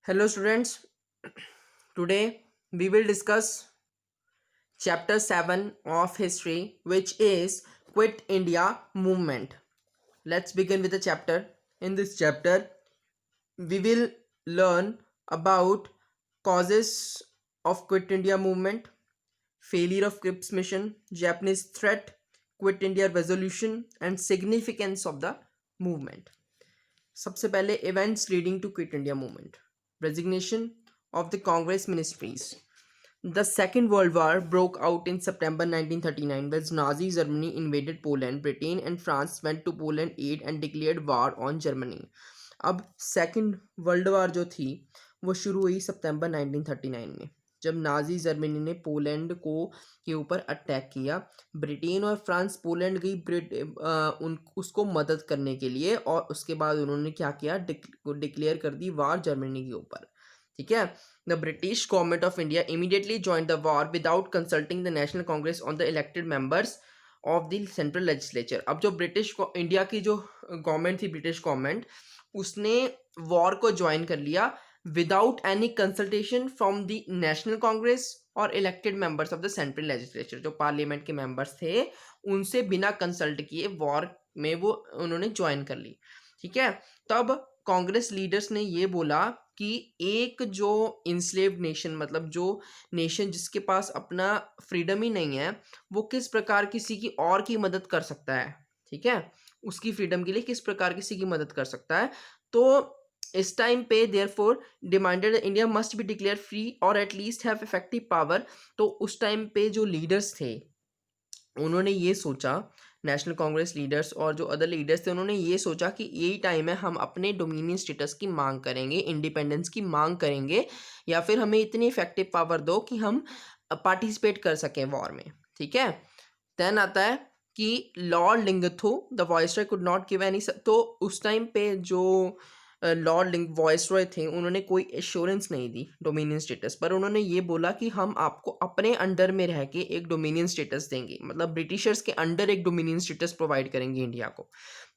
Hello students, today we will discuss chapter 7 of history, which is Quit India movement. Let's begin with the chapter. In this chapter we will learn about causes of Quit India movement, failure of Cripps mission, Japanese threat, Quit India resolution and significance of the movement. सबसे पहले events leading to Quit India movement. Resignation of the Congress ministries. The Second World War broke out in September 1939 when Nazi Germany invaded Poland. Britain and France went to Poland aid and declared war on Germany. अब second world war जो थी वो शुरू हुई सितंबर 1939 में, जब Nazi Germany ने Poland को के ऊपर अटैक किया। ब्रिटेन और फ्रांस पोलैंड गई उसको मदद करने के लिए, और उसके बाद उन्होंने क्या किया, डिक्लेयर कर दी वार जर्मनी के ऊपर। ठीक है। The British government of India immediately join the war without consulting the National Congress on the elected members of the central legislature. अब जो ब्रिटिश इंडिया की जो गवर्नमेंट थी, ब्रिटिश गवर्नमेंट, उसने वॉर को ज्वाइन कर लिया without any consultation from the National Congress और elected members of the central legislature. जो पार्लियामेंट के मेंबर्स थे उनसे बिना कंसल्ट किए वॉर में वो उन्होंने ज्वाइन कर ली। ठीक है। तब कांग्रेस लीडर्स ने ये बोला कि एक जो इंस्लेव्ड नेशन, मतलब जो नेशन जिसके पास अपना फ्रीडम ही नहीं है, वो किस प्रकार किसी की और की मदद कर सकता है। ठीक है। उसकी फ्रीडम के लिए किस प्रकार किसी की मदद कर सकता है। तो इस टाइम पे therefore demanded India must be declare free और एटलीस्ट हैव इफेक्टिव पावर। तो उस टाइम पे जो लीडर्स थे उन्होंने ये सोचा, नेशनल कांग्रेस लीडर्स और जो अदर लीडर्स थे उन्होंने ये सोचा कि यही टाइम है, हम अपने डोमिनियन स्टेटस की मांग करेंगे, इंडिपेंडेंस की मांग करेंगे, या फिर हमें इतनी इफेक्टिव पावर दो कि हम पार्टिसिपेट कर सकें वॉर में। ठीक है। देन आता है कि Lord Linlithgow the viceroy could not give any. तो उस टाइम पे जो लॉर्ड वॉइसरॉय थे उन्होंने कोई एश्योरेंस नहीं दी डोमिनियन स्टेटस पर। उन्होंने ये बोला कि हम आपको अपने अंडर में रह के एक डोमिनियन स्टेटस देंगे, मतलब ब्रिटिशर्स के अंडर एक डोमिनियन स्टेटस प्रोवाइड करेंगे इंडिया को।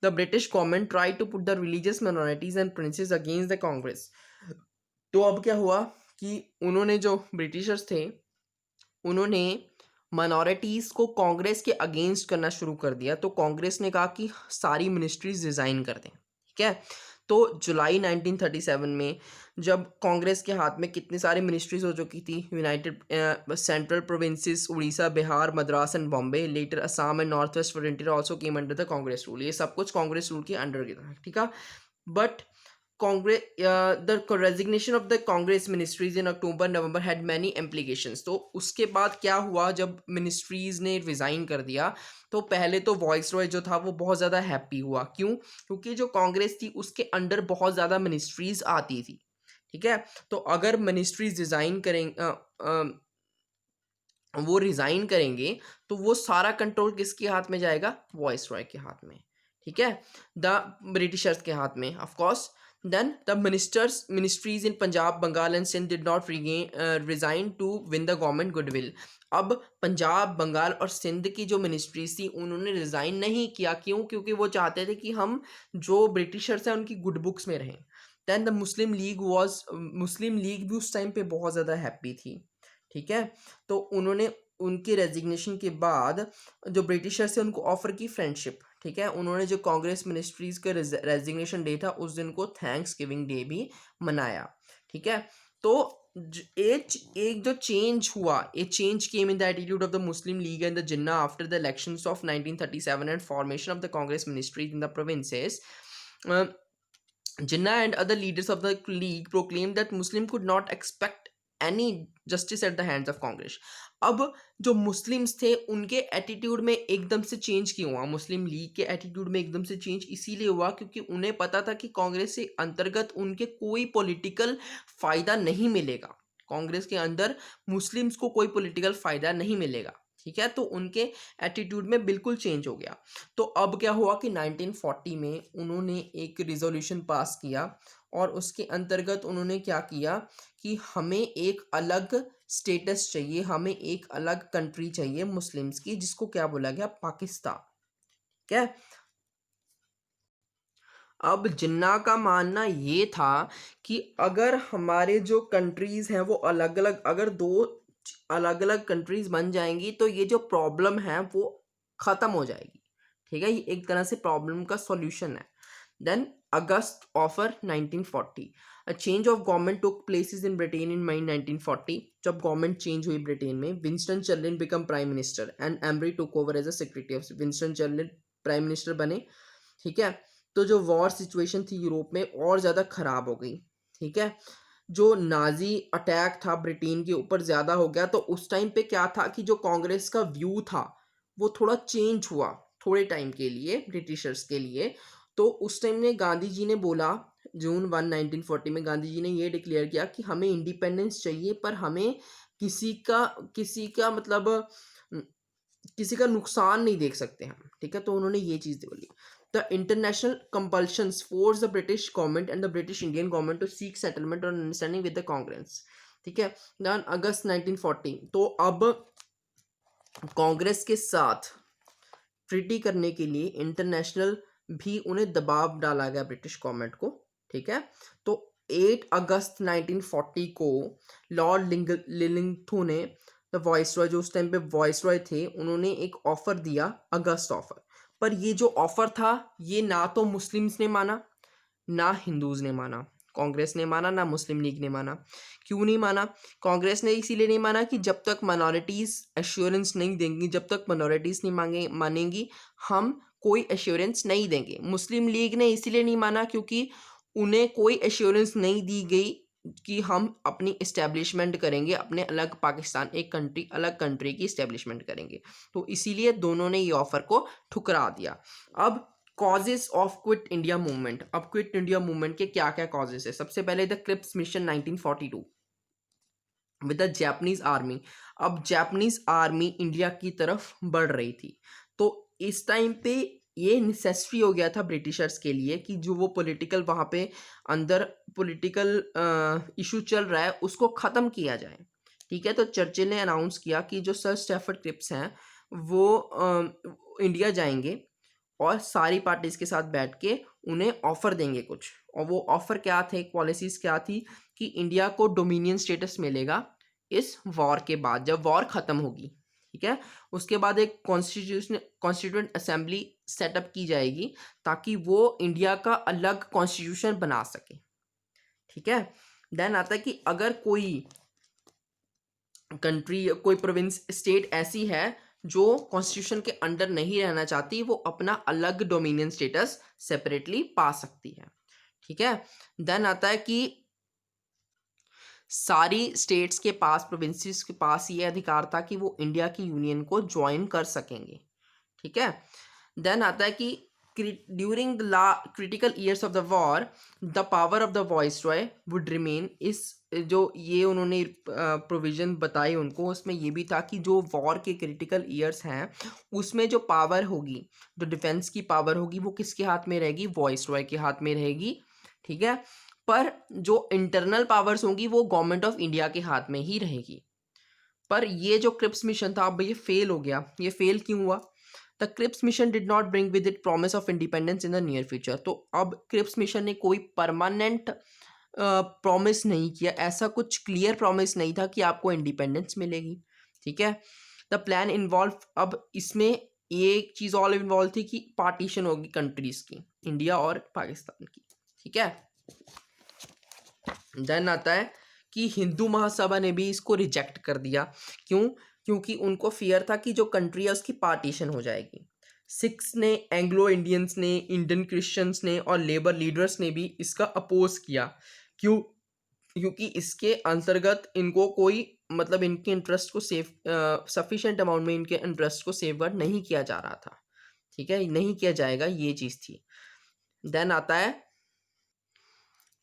The British government try to put the religious minorities and princes against the Congress. तो अब क्या हुआ कि उन्होंने, जो ब्रिटिशर्स थे, उन्होंने माइनॉरिटीज को कांग्रेस के अगेंस्ट करना शुरू कर दिया। तो कांग्रेस ने कहा कि सारी मिनिस्ट्रीज रिजाइन कर दें। ठीक है। तो जुलाई 1937 में जब कांग्रेस के हाथ में कितनी सारी मिनिस्ट्रीज हो चुकी थी, United Central Provinces, Orissa, Bihar, Madras and Bombay, later Assam and North West Frontier also came under the Congress rule. ये सब कुछ कांग्रेस रूल के अंडर गया था। ठीक है। But Congress, the resignation of the Congress ministries in October November had many implications। तो उसके बाद क्या हुआ, जब मिनिस्ट्रीज ने रिजाइन कर दिया तो पहले तो वॉइस रॉय जो था वो बहुत ज़्यादा हैप्पी हुआ। क्यों? क्योंकि जो कांग्रेस थी उसके अंडर बहुत ज़्यादा मिनिस्ट्रीज आती थी। ठीक है। तो अगर मिनिस्ट्रीज रिजाइन करेंगे, वो रिजाइन करेंगे तो वो सारा कंट्रोल किसके हाथ में जाएगा? वॉइस रॉय के हाथ में। ठीक है। द ब्रिटिशर्स के हाथ में, of course. Then the ministries in Punjab, Bengal and Sindh did not resign to win the government goodwill. अब पंजाब, बंगाल और सिंध की जो मिनिस्ट्रीज थी उन्होंने रिजाइन नहीं किया। क्यों? क्योंकि वो चाहते थे कि हम जो ब्रिटिशर्स हैं उनकी गुड बुक्स में रहें। देन द मुस्लिम लीग भी उस टाइम पे बहुत ज़्यादा हैप्पी थी। ठीक है। तो उन्होंने उनके रेजिग्नेशन के बाद जो ब्रिटिशर्स से उनको ऑफर की फ्रेंडशिप। ठीक है। उन्होंने जो कांग्रेस मिनिस्ट्रीज का रेजिग्नेशन डे था उस दिन को थैंक्स गिविंग डे भी मनाया। ठीक है। तो एक जो चेंज हुआ, ए change came in the attitude of the Muslim league and the Jinnah after the elections of 1937 and formation of the Congress ministries in the provinces. Jinnah and other leaders of the league proclaimed that Muslim could not expect any justice at the hands of Congress। अब जो Muslims थे उनके attitude में एकदम से change क्यों हुआ? मुस्लिम league के एटीट्यूड में एकदम से चेंज इसीलिए हुआ क्योंकि उन्हें पता था कि कांग्रेस से अंतर्गत उनके कोई पॉलिटिकल फायदा नहीं मिलेगा। कांग्रेस के अंदर मुस्लिम्स को कोई पॉलिटिकल फायदा नहीं मिलेगा। ठीक है। तो उनके एटीट्यूड में बिल्कुल चेंज हो गया। तो अब क्या हुआ कि 1940 में उन्होंने एक रिजोल्यूशन पास किया और उसके अंतर्गत उन्होंने क्या किया कि हमें एक अलग स्टेटस चाहिए, हमें एक अलग कंट्री चाहिए मुस्लिम्स की, जिसको क्या बोला गया? पाकिस्तान। ठीक है। अब जिन्ना का मानना ये था कि अगर हमारे जो कंट्रीज़ हैं वो अलग अलग, अगर दो अलग अलग कंट्रीज़ बन जाएंगी तो ये जो प्रॉब्लम है वो ख़त्म हो जाएगी। ठीक है, ये एक तरह से प्रॉब्लम का सॉल्यूशन है। Then August offer 1940, a change of government took places in Britain in May 1940। जब गवर्नमेंट चेंज हुई ब्रिटेन में, Winston Churchill become prime minister and Amery took over as a secretary of. Winston Churchill prime minister बने। ठीक है, तो जो war situation थी Europe में और ज़्यादा ख़राब हो गई। ठीक है, जो नाजी अटैक था ब्रिटेन के ऊपर ज़्यादा हो गया, तो उस टाइम पे क्या था कि जो कांग्रेस का व्यू था वो थोड़ा चेंज हुआ थोड़े टाइम के लिए ब्रिटिशर्स के लिए। तो उस टाइम में गांधी जी ने बोला, जून 1940 में गांधी जी ने ये डिक्लेयर किया कि हमें इंडिपेंडेंस चाहिए, पर हमें किसी का मतलब किसी का नुकसान नहीं देख सकते हम। ठीक है, तो उन्होंने ये चीज़ बोली। The international compulsions force the British government and the British Indian government to seek settlement और अंडरस्टैंडिंग विद द कांग्रेस। ठीक है, देन अगस्त 1940, तो अब कांग्रेस के साथ ट्रीटी करने के लिए इंटरनेशनल भी उन्हें दबाव डाला गया ब्रिटिश गवर्नमेंट को। ठीक है, तो 8 अगस्त 1940 को लॉर्ड लिलिंगथन ने, द वॉइसरॉय, जो उस टाइम पे वॉइसरॉय थे, उन्होंने एक ऑफर दिया, अगस्त ऑफर। पर ये जो ऑफर था ये ना तो मुस्लिम्स ने माना ना हिंदूज ने माना। कांग्रेस ने माना ना मुस्लिम लीग ने माना। क्यों नहीं माना? कांग्रेस ने इसीलिए नहीं माना कि जब तक माइनॉरिटीज़ एश्योरेंस नहीं देंगी, जब तक माइनॉरिटीज़ नहीं मानेंगी, हम कोई एश्योरेंस नहीं देंगे। मुस्लिम लीग ने इसीलिए नहीं माना क्योंकि उन्हें कोई एश्योरेंस नहीं दी गई कि हम अपनी इस्टेब्लिशमेंट करेंगे, अपने अलग पाकिस्तान, एक कंट्री, अलग कंट्री की इस्टेब्लिशमेंट करेंगे। तो इसीलिए दोनों ने ये ऑफर को ठुकरा दिया। अब causes of Quit India Movement. अब क्विट इंडिया मूवमेंट के क्या क्या कॉजेस है? सबसे पहले the Cripps Mission 1942 with the Japanese army. अब जापानीज आर्मी इंडिया की तरफ बढ़ रही थी, तो इस टाइम पे ये नेसेसरी हो गया था ब्रिटिशर्स के लिए कि जो वो पॉलिटिकल वहाँ पे अंदर पॉलिटिकल इशू चल रहा है उसको ख़त्म किया जाए। ठीक है, तो चर्चिल ने अनाउंस किया कि जो सर स्टैफर्ड क्रिप्स हैं वो इंडिया जाएंगे और सारी पार्टीज के साथ बैठ के उन्हें ऑफर देंगे कुछ। और वो ऑफर क्या थे, पॉलिसीज क्या थी कि इंडिया को डोमिनियन स्टेटस मिलेगा इस वॉर के बाद, जब वॉर खत्म होगी। ठीक है, उसके बाद एक कॉन्स्टिट्यूएंट असेंबली सेटअप की जाएगी ताकि वो इंडिया का अलग कॉन्स्टिट्यूशन बना सके। ठीक है, देन आता है कि अगर कोई कंट्री, कोई प्रोविंस, स्टेट ऐसी है जो कॉन्स्टिट्यूशन के अंडर नहीं रहना चाहती, वो अपना अलग डोमिनियन स्टेटस सेपरेटली पा सकती है। ठीक है, देन आता है कि सारी स्टेट्स के पास, प्रोविंसेस के पास ये अधिकार था कि वो इंडिया की यूनियन को ज्वाइन कर सकेंगे। ठीक है, देन आता है कि during the critical years of the war the power of the viceroy would remain. इस जो ये उन्होंने प्रोविजन बताई उनको, उसमें ये भी था कि जो वॉर के क्रिटिकल ईयर्स हैं उसमें जो पावर होगी, जो डिफेंस की पावर होगी, वो किसके हाथ में रहेगी? वॉइसरॉय के हाथ में रहेगी। ठीक है, पर जो इंटरनल पावर्स होंगी वो गवर्नमेंट ऑफ इंडिया के हाथ में ही रहेगी। पर ये जो क्रिप्स मिशन था अब ये फेल हो गया। ये फेल क्यों हुआ? The Cripps Mission did not bring with it promise of independence in the near future. तो अब क्रिप्स मिशन ने कोई परमानेंट प्रॉमिस नहीं किया, ऐसा कुछ क्लियर प्रॉमिस नहीं था कि आपको इंडिपेंडेंस मिलेगी। ठीक है, द प्लान इन्वॉल्व, अब इसमें एक चीज़ और इन्वॉल्व थी कि पार्टीशन होगी कंट्रीज की, इंडिया और पाकिस्तान की। ठीक है, देन आता है कि हिंदू महासभा ने भी इसको रिजेक्ट कर दिया। क्यों? क्योंकि उनको फियर था कि जो कंट्री है उसकी पार्टीशन हो जाएगी। सिख्स ने, एंग्लो इंडियंस ने, इंडियन क्रिश्चियंस ने और लेबर लीडर्स ने भी इसका अपोज किया। क्यों? क्योंकि इसके अंतर्गत इनको कोई मतलब इनके इंटरेस्ट को सेफ सफिशिएंट अमाउंट में इनके इंटरेस्ट को सेफगार्ड नहीं किया जा रहा था। ठीक है, नहीं किया जाएगा, ये चीज़ थी। देन आता है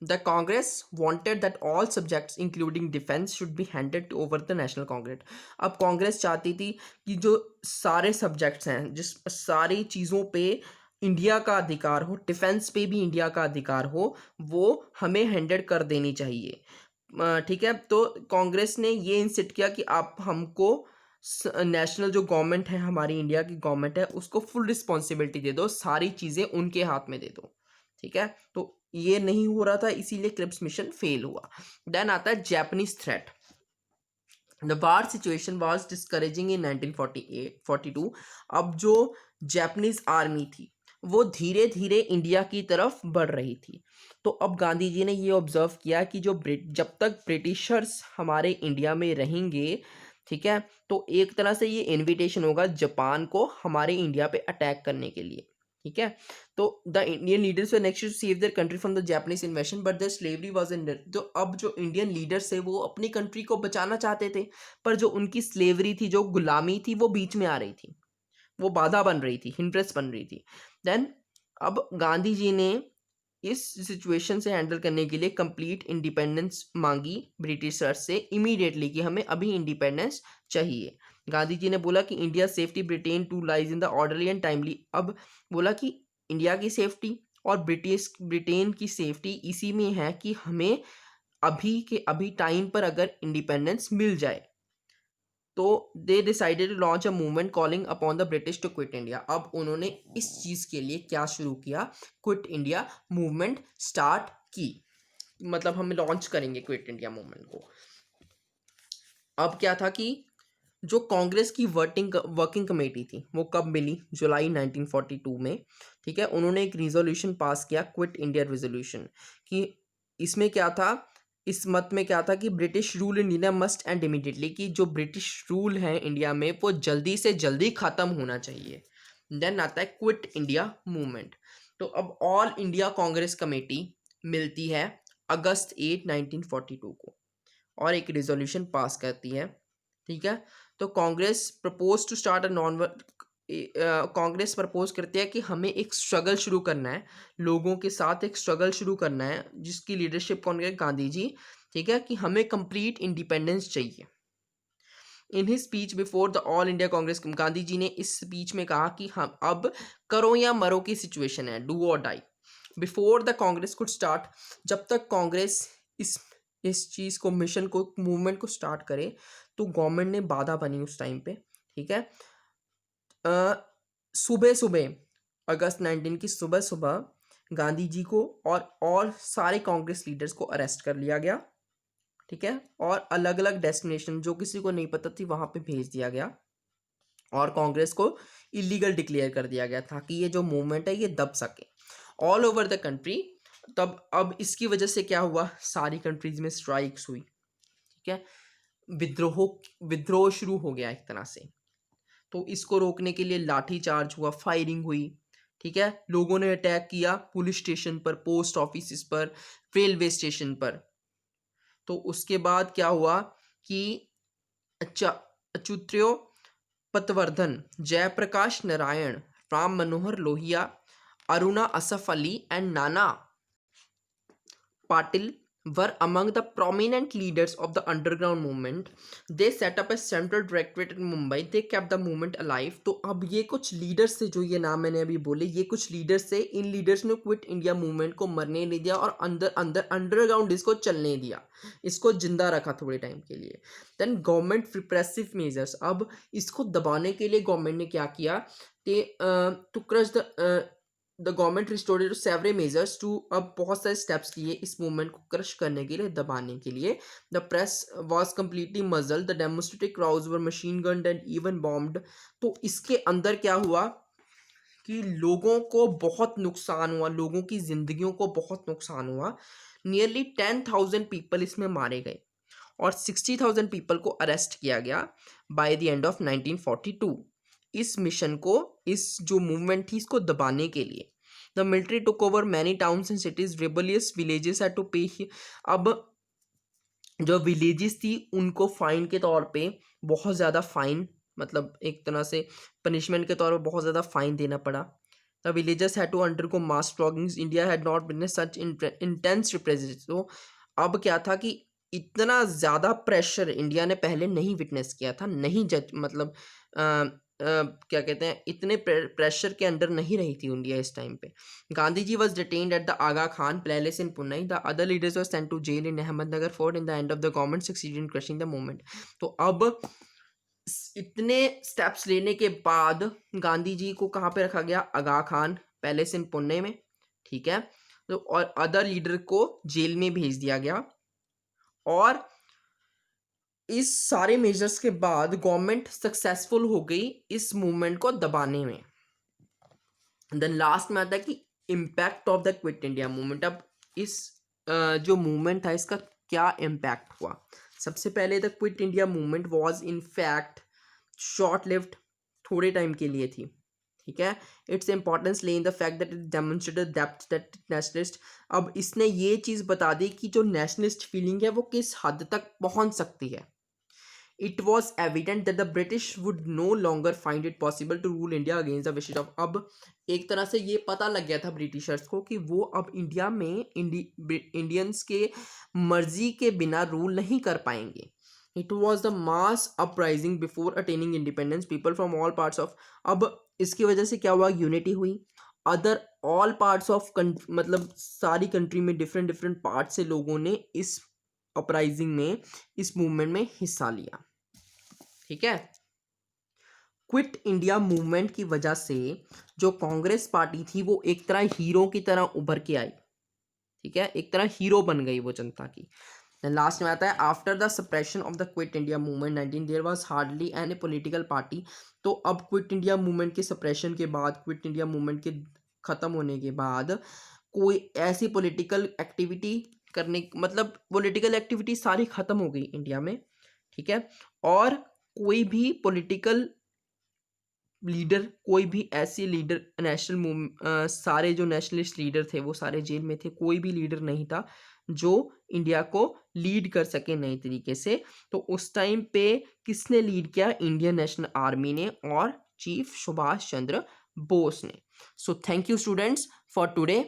The Congress wanted that all subjects including defense should be handed over the National Congress। अब कांग्रेस चाहती थी कि जो सारे सब्जेक्ट्स हैं, जिस सारी चीज़ों पे इंडिया का अधिकार हो, डिफेंस पे भी इंडिया का अधिकार हो, वो हमें हैंडेड कर देनी चाहिए। ठीक है, तो कांग्रेस ने ये इंसिस्ट किया कि आप हमको नेशनल जो गवर्नमेंट है, हमारी इंडिया की गवर्नमेंट है, उसको फुल रिस्पॉन्सिबिलिटी दे दो, सारी चीज़ें उनके हाथ में दे दो। ठीक है, तो ये नहीं हो रहा था, इसीलिए क्रिप्स मिशन फेल हुआ। देन आता है Japanese threat. The war situation was discouraging in 1948-42। अब जो जापानीज आर्मी थी वो धीरे धीरे इंडिया की तरफ बढ़ रही थी। तो अब गांधी जी ने ये ऑब्जर्व किया कि जब तक ब्रिटिशर्स हमारे इंडिया में रहेंगे, ठीक है, तो एक तरह से ये इनविटेशन होगा जापान को हमारे इंडिया पे अटैक करने के लिए। ठीक है, तो the Indian leaders were next to save their country from the Japanese invasion but the slavery was in. तो अब जो इंडियन लीडर्स है वो अपनी कंट्री को बचाना चाहते थे, पर जो उनकी स्लेवरी थी, जो गुलामी थी, वो बीच में आ रही थी, वो बाधा बन रही थी, हिंड्रेंस बन रही थी। देन अब गांधी जी ने इस सिचुएशन से हैंडल करने के लिए कंप्लीट इंडिपेंडेंस मांगी ब्रिटिशर्स से इमीडिएटली कि हमें अभी इंडिपेंडेंस चाहिए। गांधी जी ने बोला कि India safety Britain to lies in the orderly and timely. अब बोला कि इंडिया की सेफ्टी और ब्रिटेन की सेफ्टी इसी में है कि हमें अभी के अभी टाइम पर अगर इंडिपेंडेंस मिल जाए। तो they decided to launch a movement calling upon the British to quit India. अब उन्होंने इस चीज़ के लिए क्या शुरू किया, क्विट इंडिया मूवमेंट स्टार्ट की, मतलब हम लॉन्च करेंगे क्विट इंडिया मूवमेंट को। अब क्या था कि जो कांग्रेस की वर्किंग कमेटी थी वो कब मिली, जुलाई 1942 में। ठीक है, उन्होंने एक रिजोल्यूशन पास किया, क्विट इंडिया रेजोल्यूशन, कि इसमें क्या था, इस मत में क्या था कि British rule in India must and immediately, कि जो ब्रिटिश रूल है इंडिया में वो जल्दी से जल्दी खत्म होना चाहिए। देन आता है क्विट इंडिया मूवमेंट। तो अब ऑल इंडिया कांग्रेस कमेटी मिलती है अगस्त 8, 1942 को और एक रिजोल्यूशन पास करती है। ठीक है, तो Congress propose to start a non Congress propose करती है कि हमें एक स्ट्रगल शुरू करना है, लोगों के साथ एक स्ट्रगल शुरू करना है, जिसकी लीडरशिप कौन है, गांधी जी। ठीक है, कि हमें कंप्लीट इंडिपेंडेंस चाहिए। In his speech before the All India Congress, Gandhi ji ने इस स्पीच में कहा कि हम अब करो या मरो की सिचुएशन है, do or die. Before the Congress could start, जब तक कांग्रेस इस चीज़ को, मिशन को, मूवमेंट को स्टार्ट करे, तो गवर्नमेंट ने बाधा बनी उस टाइम पे। ठीक है, सुबह सुबह अगस्त 19 की सुबह सुबह गांधी जी को और सारे कांग्रेस लीडर्स को अरेस्ट कर लिया गया। ठीक है, और अलग अलग डेस्टिनेशन जो किसी को नहीं पता थी वहां पे भेज दिया गया और कांग्रेस को इलीगल डिक्लेयर कर दिया गया ताकि ये जो मूवमेंट है ये दब सके ऑल ओवर द कंट्री। तब अब इसकी वजह से क्या हुआ, सारी कंट्रीज में स्ट्राइक्स हुई। ठीक है, विद्रोह विद्रोह शुरू हो गया एक तरह से। तो इसको रोकने के लिए लाठी चार्ज हुआ, फायरिंग हुई। ठीक है, लोगों ने अटैक किया पुलिस स्टेशन पर, पोस्ट ऑफिस पर, रेलवे स्टेशन पर। तो उसके बाद क्या हुआ कि अच्युत्यो Patwardhan, Jayaprakash Narayan, Ram Manohar Lohia, Aruna Asaf Ali and Nana Patil were among the prominent leaders of the underground movement. They set up a central directorate in Mumbai. They kept the movement alive. तो अब ये कुछ लीडर्स से, जो ये नाम मैंने अभी बोले, ये कुछ लीडर्स से, इन लीडर्स ने क्विट इंडिया मूवमेंट को मरने नहीं दिया और अंदर अंदर अंडरग्राउंड इसको चलने दिया, इसको जिंदा रखा थोड़े टाइम के लिए। देन गवर्नमेंट रिप्रेसिव मेजर्स, अब इसको दबाने के लिए गवर्नमेंट ने क्या किया कि to crush the government restored several measures to, अब बहुत सारे स्टेप्स लिए इस मूवमेंट को क्रश करने के लिए, दबाने के लिए। द प्रेस वाज कम्प्लीटली मजल, the demonstrative crowds were machine gun and even bombed. तो इसके अंदर क्या हुआ कि लोगों को बहुत नुकसान हुआ, लोगों की जिंदगियों को बहुत नुकसान हुआ। नियरली 10,000 पीपल इसमें मारे गए और 60,000 पीपल को अरेस्ट किया गया बाय द एंड ऑफ 1942। इस मिशन को, इस जो मूवमेंट थी, इसको दबाने के लिए the military took over many towns and cities, rebellious villages had to pay. अब जो विलेजेस थी उनको फाइन के तौर पे बहुत ज़्यादा फाइन, मतलब एक तरह से पनिशमेंट के तौर पर बहुत ज़्यादा फाइन देना पड़ा। The villagers had to undergo mass floggings, India had not witness such intense representation. तो अब क्या था कि इतना ज़्यादा प्रेशर इंडिया ने पहले नहीं विटनेस किया था, नहीं जज मतलब क्या कहते हैं, इतने प्रेशर के अंडर नहीं रही थी इंडिया इस टाइम पे। Gandhi ji was detained at the Aga Khan palace in Pune, the other leaders were sent to jail in Ahmednagar fort in the end of the government succeeded in crushing the movement. तो अब इतने स्टेप्स लेने के बाद गांधी जी को कहाँ पे रखा गया, आगा खान पैलेस इन पुणे में। ठीक है, तो और अदर लीडर को जेल में भेज दिया गया। और इस सारे मेजर्स के बाद गवर्नमेंट सक्सेसफुल हो गई इस मूवमेंट को दबाने में। देन लास्ट में आता है कि impact of the Quit India Movement. अब इस जो मूवमेंट था इसका क्या इम्पैक्ट हुआ। सबसे पहले the Quit India movement was in fact short lived, थोड़े टाइम के लिए थी, ठीक है। इट्स इंपॉर्टेंस ले in the fact that it demonstrated depth that nationalist, अब इसने ये चीज़ बता दी कि जो नेशनलिस्ट फीलिंग है वो किस हद तक पहुंच सकती है। It was evident that the British would no longer find it possible to rule India against the wishes of, अब एक तरह से ये पता लग गया था ब्रिटिशर्स को कि वो अब इंडिया में इंडियंस के मर्जी के बिना रूल नहीं कर पाएंगे। It was the mass uprising before attaining independence, people from all parts of, अब इसकी वजह से क्या हुआ, यूनिटी हुई। अदर ऑल पार्ट्स ऑफ मतलब सारी कंट्री में डिफरेंट डिफरेंट पार्ट से लोगों ने इस अपराइजिंग में, इस मूवमेंट में हिस्सा लिया, ठीक है। क्विट इंडिया मूवमेंट की वजह से जो कांग्रेस पार्टी थी वो एक तरह हीरो की तरह उभर के आई, ठीक है, एक तरह हीरो बन गई वो जनता की। लास्ट में आता है after the suppression of the Quit India Movement 19 there was hardly any political party. तो अब क्विट इंडिया मूवमेंट के सप्रेशन के बाद, क्विट इंडिया मूवमेंट के खत्म होने के बाद कोई ऐसी पॉलिटिकल एक्टिविटी करने, मतलब पॉलिटिकल एक्टिविटी सारी खत्म हो गई इंडिया में, ठीक है। और कोई भी पॉलिटिकल लीडर, कोई भी ऐसी लीडर नेशनल सारे जो नेशनलिस्ट लीडर थे वो सारे जेल में थे, कोई भी लीडर नहीं था जो इंडिया को लीड कर सके नए तरीके से। तो उस टाइम पे किसने लीड किया, इंडियन नेशनल आर्मी ने और चीफ सुभाष चंद्र बोस ने। So thank you students for today.